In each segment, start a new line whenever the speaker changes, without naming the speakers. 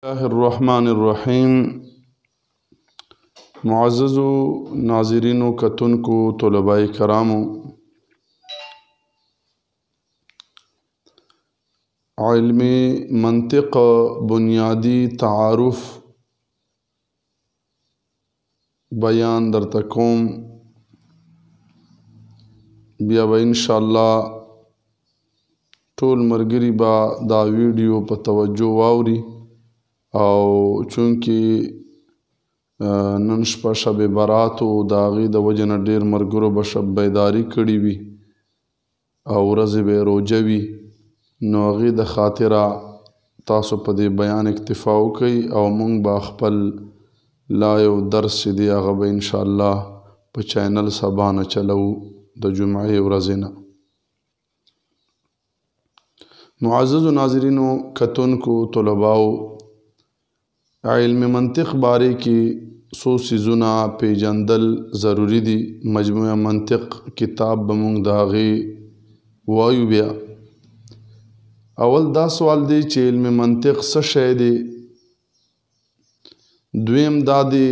الله الرحمن الرحیم. معززو ناظرینو کتونکو طلباء کرامو، علمی منطق بنیادی تعارف بیان درته کوم. بیا به انشاءالله ټول ملګري به دا ویډیو په توجه واوري، او چونکې نن شپه شب برات و د هغې د وجې نه ډېر ملګرو به شب بیداري کړې وي او ورځې به یې روژه وي، نو هغې د خاطره تاسو په دې بیان اکتفا وکئ او موږ به خپل لایو درس چې دی هغه به انشاءالله په چینل سبا نه چلو د جمعې ورځې نه. معززو ناظرینو کتونکو طلباو، علم منطق بارے کی څو څیزونه پیژندل ضروری دي. مجموعه منطق کتاب به موږ د هغې وایو. بیا اول دا سوال دی چې علم منطق څه شی دی، دویم دا دی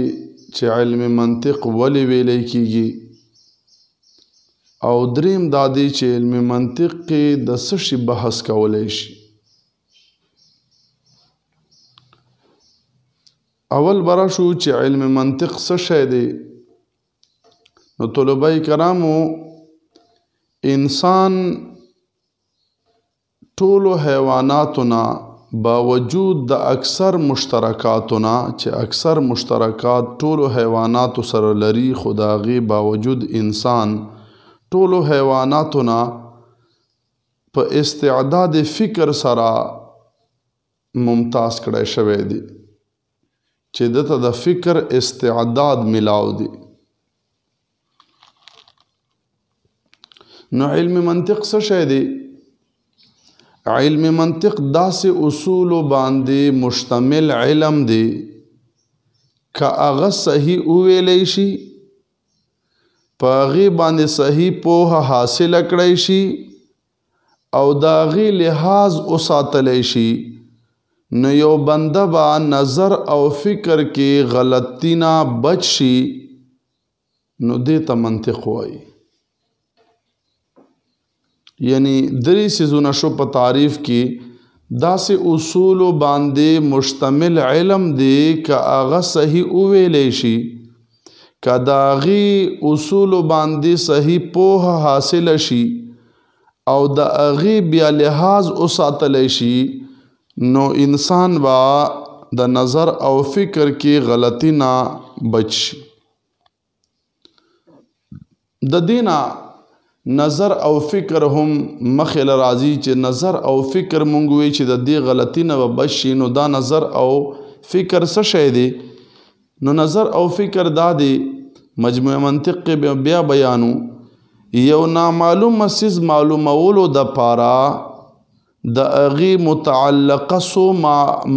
چې علم منطق ولې ویلی کیږي، او دریم دا دی چې علم منطق کې د څه شي بحث کولی شي. اول برا شو چې علم منطق څه شی دی. نو طلباء کرامو، انسان ټولو حیواناتو نه باوجود د اکثر مشترکاتو نه، چې اکثر مشترکات ټولو حیواناتو سره لري، خو د هغې باوجود انسان ټولو حیواناتو نه په استعداد فکر سره ممتاز کړی شوی دی، چې دته د فکر استعداد ملاو دی. نو علم منطق څه شی دی؟ علم منطق داسې اصولو باندې مشتمل علم دی که هغه صحیح وویلی شي، په هغې باندې صحیح پوهه حاصله کړی شي او د هغې لحاظ وساتلی شي، نو یو بنده به نظر او فکر کې غلطی نه بچ شي، نو دې ته منطق وایي. یعنی درې څیزونه شو په تعریف کې. داسې اصولو باندې مشتمل علم دی که هغه صحیح وویلی شي، که د هغې اصولو باندې صحیح پوهه حاصله شي او د هغې بیا لحاظ وساتلی شي، نو انسان با د نظر او فکر کې غلطی نه بچ شي. د دینا نظر او فکر هم مخې له راځي، چې نظر او فکر مونږ وی چې د دې غلطی نه بچ شي. نو دا نظر او فکر څه شی دی؟ نو نظر او فکر دا دی، مجموعه منطق کې بیا بیانو، یو نامعلوم څیز معلومولو دپاره د هغې متعلقه څو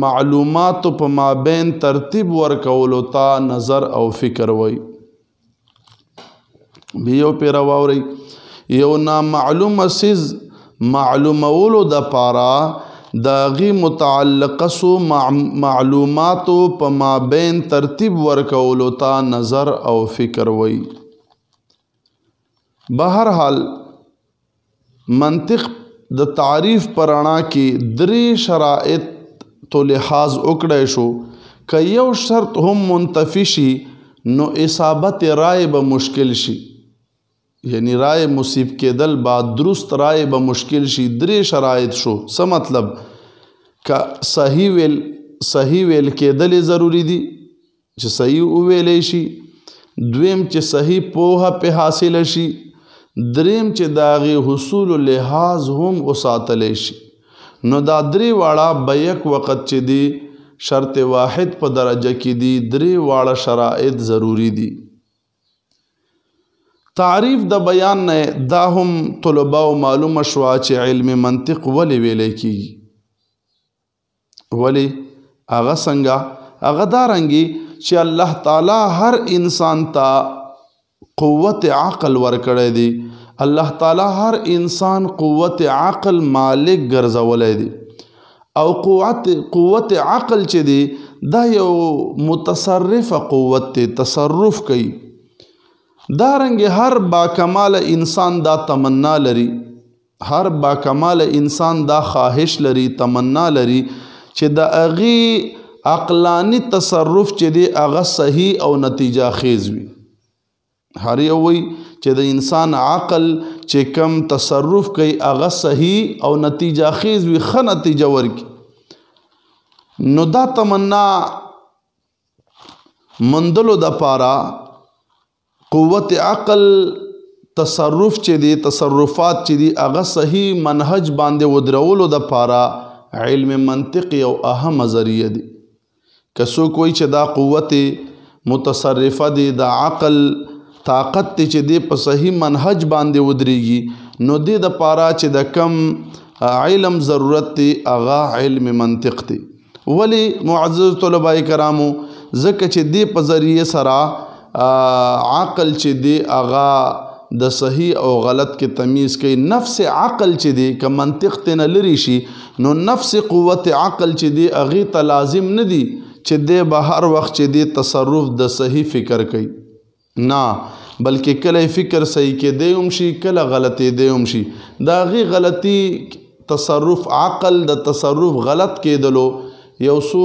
معلوماتو په مابین ترتیب ورکولو ته نظر او فکر وایي. بیا یو پیره واورئ، یو نامعلوم څیز معلومولو دپاره د هغې متعلقه څو معلوماتو په مابین ترتیب ورکولو ته نظر او فکر وایي. بهرحال منطق د تعریف پر رڼا کې درې شرایط تو لحاظ وکړی شو. که یو شرط هم منتفی شي، نو اصابت رای به مشکل شي، یعنی رای مصیب کېدل با درست رای به مشکل شي. درې شرایط شو. څه مطلب؟ که صحیح ویل کېدل ضروری دي، چې صحیح وویلی شي. دویم چې صحیح پوهه پې حاصله شي. دریم چې د هغې حصول لحاظ هم وساتلی شي. نو دا درې واړه به یک وخت چې دی شرط واحد په درجه کې دي. درې واړه شرایط ضروری دي. تعریف د بیان نه دا هم طلباو معلومه شوه چې علم منطق ولې ویلی کیږي. ولې؟ هغه څنګه؟ هغه دارنګې چې الله تعالی هر انسان ته قوت عقل ورکړی دی. الله تعالی هر انسان قوت عقل مالک ګرځولی دی، او قوت عقل چې دی دا یو متصرف قوت دی، تصرف کوي. دارنګه هر باکمال انسان دا تمنا لري، هر باکمال انسان دا خواهش لري، تمنا لري چې د هغې عقلانی تصرف چې دی هغه صحیح او نتیجه خیز وي. هر یو وی چې د انسان عقل چې کم تصرف کوي هغه صحیح او نتیجه خیز وي، ښه نتیجه ورکي. نو دا تمنا مندلو د پاره قوت عقل تصرف چې دی، تصرفات چې دی هغه صحیح منهج باندې ودرولو د پاره علم منطق یو اهم ذریعه دی. که څوک وایي چې دا قوت متصرفه دی، دا عقل طاقت دی چې دی په صحیح منهج باندې ودرېږي، نو دی د پاره چې د کم علم ضرورت دی هغه علم منطق دی. ولی معزز طلباء کرامو ځکه چې دی په ذریعه سره عقل چې دی هغه د صحیح او غلط کې تمیز کوي. نفس عقل چې دی که منطق ته نه لري شي نو نفس قوت عقل چې دی هغې ته لازم نه دی چې دی به هر وخت چې دی تصرف د صحیح فکر کوي، نه بلکې کله فکر صحیح کېدی هم شي، کله غلطېدی هم شي. د هغې غلطي تصرف عقل د تصرف غلط کېدلو یو څو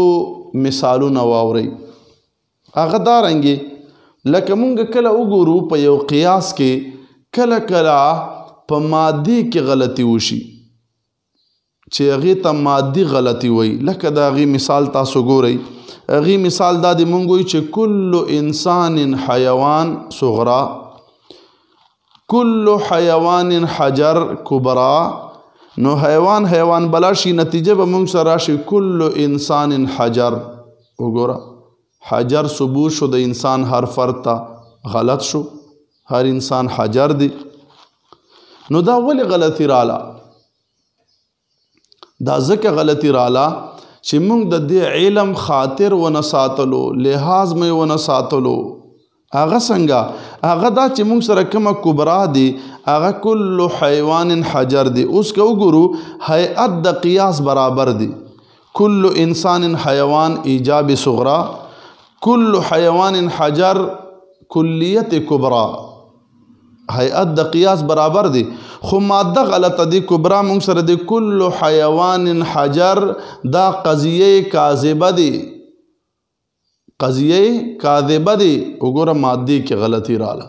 مثالونه واورئ. هغه دارنګې لکه مونږ کله وګورو په یو قیاس کې کله کله په مادي کې غلطي وشي چې هغې ته مادي غلطي وایي. لکه د هغې مثال تاسو ګورئ. هغې مثال دا د مونږ وایي چې کل انسان حیوان صغرا، کل حیوان حجر کبرا. نو حیوان بلا شي، نتیجه به مونږ سره راشي کل انسان حجر. وګوره حجر ثبوت شو د انسان هر فرد ته، غلط شو، هر انسان حجر دی. نو دا ولی غلطی رالا؟ دا ځکه غلطی رالا چې مونږ د دې علم خاطر ونه ساتلو، لحاظ مې ونه ساتلو. هغه څنګه؟ هغه دا چې مونږ سره کومه کبرا دی هغه کل حیوان حجر دی. اوس که وګورو هیئت د قیاس برابر دی. کل انسان حیوان ایجاب صغرا، کل حیوان حجر کلیت کبرا. هیئت د قیاس برابر دی، خو ماده غلطه دی. کبرا مونږ سره دی کل حیوان حجر، دا قضیه کاذبه دی، قضیه کاذبه دی. وګوره مادی کې غلطی راله.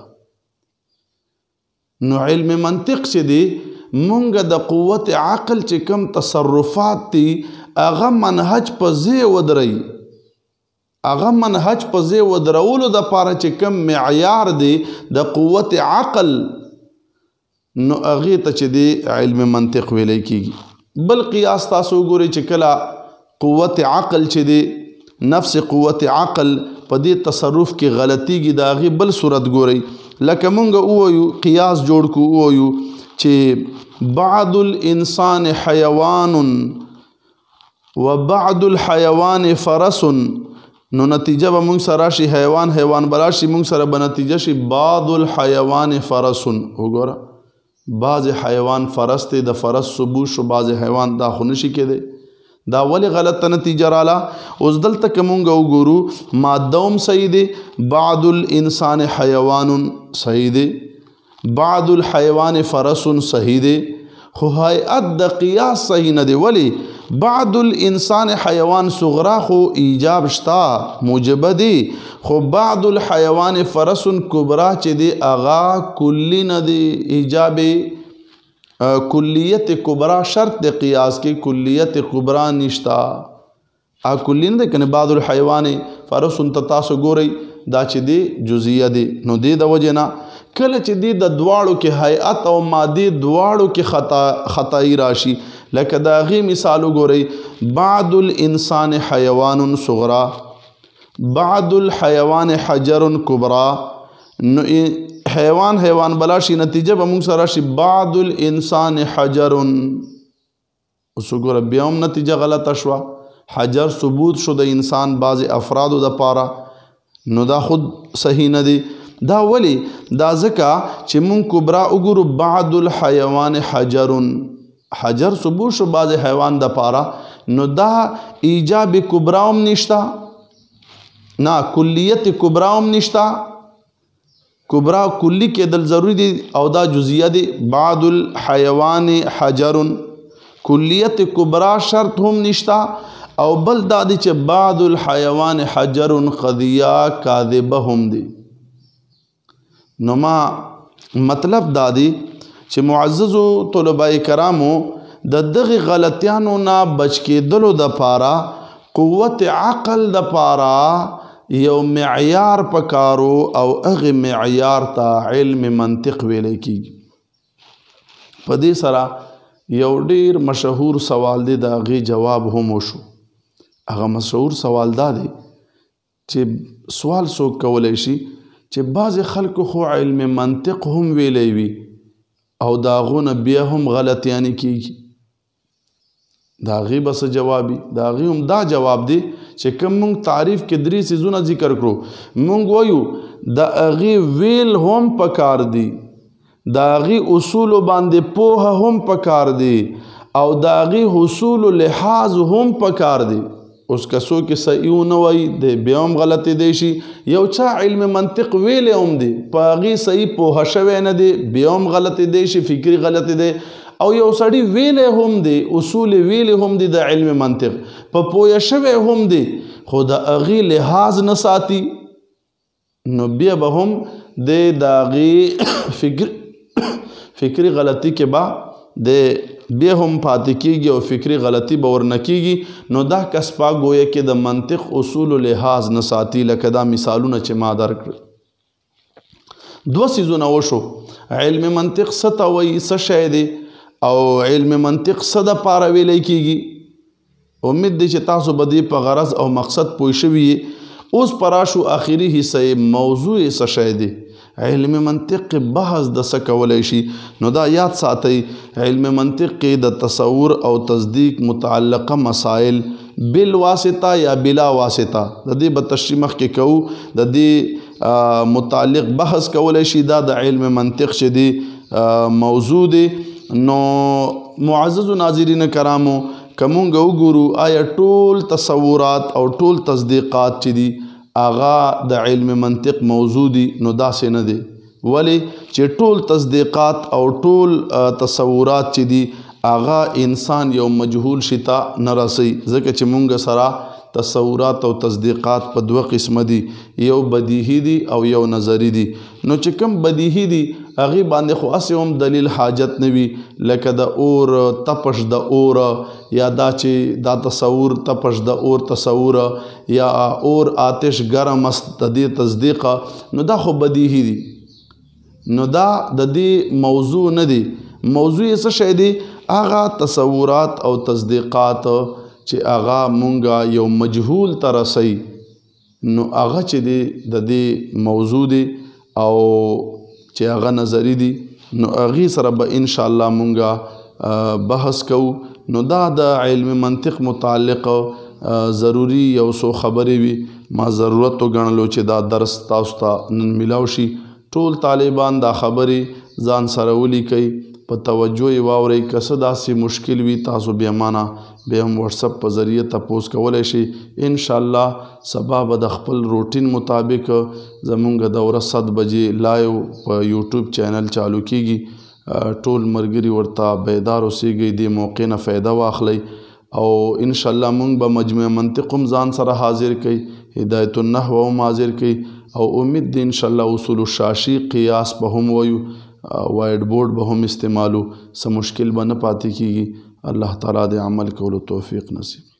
نو علم منطق چې دی مونږ د قوت عقل چې کم تصرفات دی هغه منهج په ځای ودرئ، هغه منهج په ځای ودرولو د پاره چې کم معیار دی د قوت عقل، نو هغې ته چې دی علم منطق ویلی کیږي. بل قیاس تاسو وګورئ چې کله قوت عقل چې دی، نفس قوت عقل په دې تصرف کې غلطیږي، د هغې بل صورت ګورئ. لکه مونږ ووایو قیاس جوړ کو، ووایو چې بعض الانسان حیوان و بعض الحیوان فرس. نو نتیجه به مونږ سره راشي حیوان بلا شي، مونږ سره به نتیجه شي بعض الحیوان فرس. وګوره بعض حیوان فرس دی، د فرس ثبوت شو، بعض حیوان دا خو نشي کېدی. دا ولی غلطه نتیجه رالا؟ اوس دلته که مونږ وګورو ماده هم صحیح دی، بعض الانسان حیوان صحیح دی، بعض الحیوان فرس صحیح دی، خو هیئت د قیاس صحیح نه دی. ولی؟ بعض الانسان حیوان صغرا خو ایجاب شتا، موجبه دی، خو بعض الحیوان فرس کبرا چې دی اغا کلی نه دی. ایجاب کلیت کبرا شرط د قیاس کې کلیت کبرا نشتا، کلی نه دی. کنه بعض الحیوان فرس ته تاسو ګورئ دا چې دی جزئیه دی. نو دی د وجه نه کله چې دی د دواړو کې هیئت او مادي دواړو کې خطائی راشي. لکه د هغې مثال وګورئ بعض الانسان حیوان صغرا، بعض الحیوان حجر کبرا. نو حیوان بلا شي، نتیجه به مونږ سره راشي بعض الانسان حجر. اوس وګوره بیا هم نتیجه غلطه شوه، حجر ثبوت شو د انسان بعض افرادو د پاره، نو دا خود صحیح نه دی. دا ولی؟ دا ځکه چې مونږ کبرا وګورو بعض الحیوان حجر، حجر ثبوت شو بعض حیوان د پاره، نو دا ایجاب کبرا هم نشتا نه کلیت کبرا هم نشتا کبرا کلی کېدل ضروری دی او دا جزیه دی بعد الحیوان حجر کلیت کبرا شرط هم نشتا او بل دا دی چې بعد الحیوان حجر قضیه کاذبه هم دی نو ما مطلب دا دی چې معززو طلباء کرامو د دغه غلطیانو نه بچ کېدلو دپاره قوت عقل دپاره یو معیار پکارو او هغه معیار ته علم منطق ویلی کیږي په دې سره یو ډیر مشهور سوال دی د هغې جواب هم وشو هغه مشهور سوال دا دی چې سوال څوک کولی شي چې بعضې خلکو خو علم منطق هم ویلی وي او د هغو نه بیا هم غلطیانې کیږي د هغې به څه جواب وي د هغې هم دا جواب دی چې کوم مونږ تعریف کې درې څیزونه ذکر کړو مونږ وایو د هغې ویل هم پکار دی د هغې اصولو باندې پوهه هم پکار دی او د هغې حصولو لحاظ هم پکار دی اوس که څوک صحیح ونه وایي دی بیا هم غلطې دی شي یو چا علم منطق ویلی هم دی په هغې صحیح پوهه شوی نه دی بیا هم غلطې دی شي فکري غلطې دی او یو سړی ویلی هم دی اصول ویلی هم دی د علم منطق په پوهه شوی هم دی خو د هغې لحاظ نه ساتي نو بیا به هم دی د هغې فکري غلطي کې به د بیا هم پاتې کیږي او فکري غلطي به ورنه کیږي نو دا کسپا گویا کې د منطق اصول لحاظ نه ساتي لکه دا مثالونه چې ما درکړل دوه څیزونه وشو علم منطق څه ته وایي څه شی دی او علم منطق څه دپاره ویلی کیږي امید دی چې تاسو به دې په غرض او مقصد پوه شوي اوس په راشو آخري حصه موضوع څه شی دی علم منطق بحث د څه کولی شي نو دا یاد ساتئ علم منطق کې د تصور او تصدیق متعلقه مسائل بالواسطه یا بلا واسطه د دې به تشریح مخکې کوو د دې متعلق بحث کولی شي دا د علم منطق چې دی موضوع دی نو معززو ناظرین کرامو که مونږ وګورو آیا ټول تصورات او ټول تصدیقات چې دي آغا د علم منطق موضوع دی نو داسې نه دی ولی چې ټول تصدیقات او ټول تصورات چې دي آغا انسان یو مجهول شتا نه رسی ځکه چې مونږ سره تصورات او تصدیقات په دوه قسمه دي یو بدیهی دي او یو نظری دي نو چې کوم بدیهی دي هغې باندې خو هسې هم دلیل حاجت نه وي لکه د اور تپش د اور یا دا چې دا تصور تپش د اور تصور یا اور آتش گرم است د دې تصدیق نو دا خو بدیهی دي نو دا د دې موضوع نه دی موضوع یې څه شی دی هغه تصورات او تصدیقات چې هغه مونږه یو مجهول ته رسی نو هغه چې دی د دې موضوع دی او چې هغه نظری دی نو هغې سره به انشاءالله مونږه بحث کوو نو دا د علم منطق متعلق ضروری یو څو خبرې وي ما ضرورت وګڼلو چې دا درس تاسو ته نن میلاو شي ټول طالبان دا خبرې ځان سره ولیکئ په توجه یې واورئ که څه داسې مشکل وي تاسو بیا مانه بیا هم واتساپ په ذریعه تپوس کولی شي انشاءالله سبا به د خپل روټین مطابق زمونږ دوره 7 بجې لایو په یوټیوب چینل چالو کیږي ټول ملګري ورته بیدار اوسیږئ دې موقع نه فایده واخلئ او انشاءالله مونږ به مجموع منطق هم ځان سره حاضر کړئ هدایت النحو هم حاضر کړئ او امید دی انشاءالله اصول الشاشی قیاس به هم وایو وائٹ بورڈ به هم استعمالو څه مشکل به نه پاتې کیږي الله تعالی د عمل کولو توفیق نصیب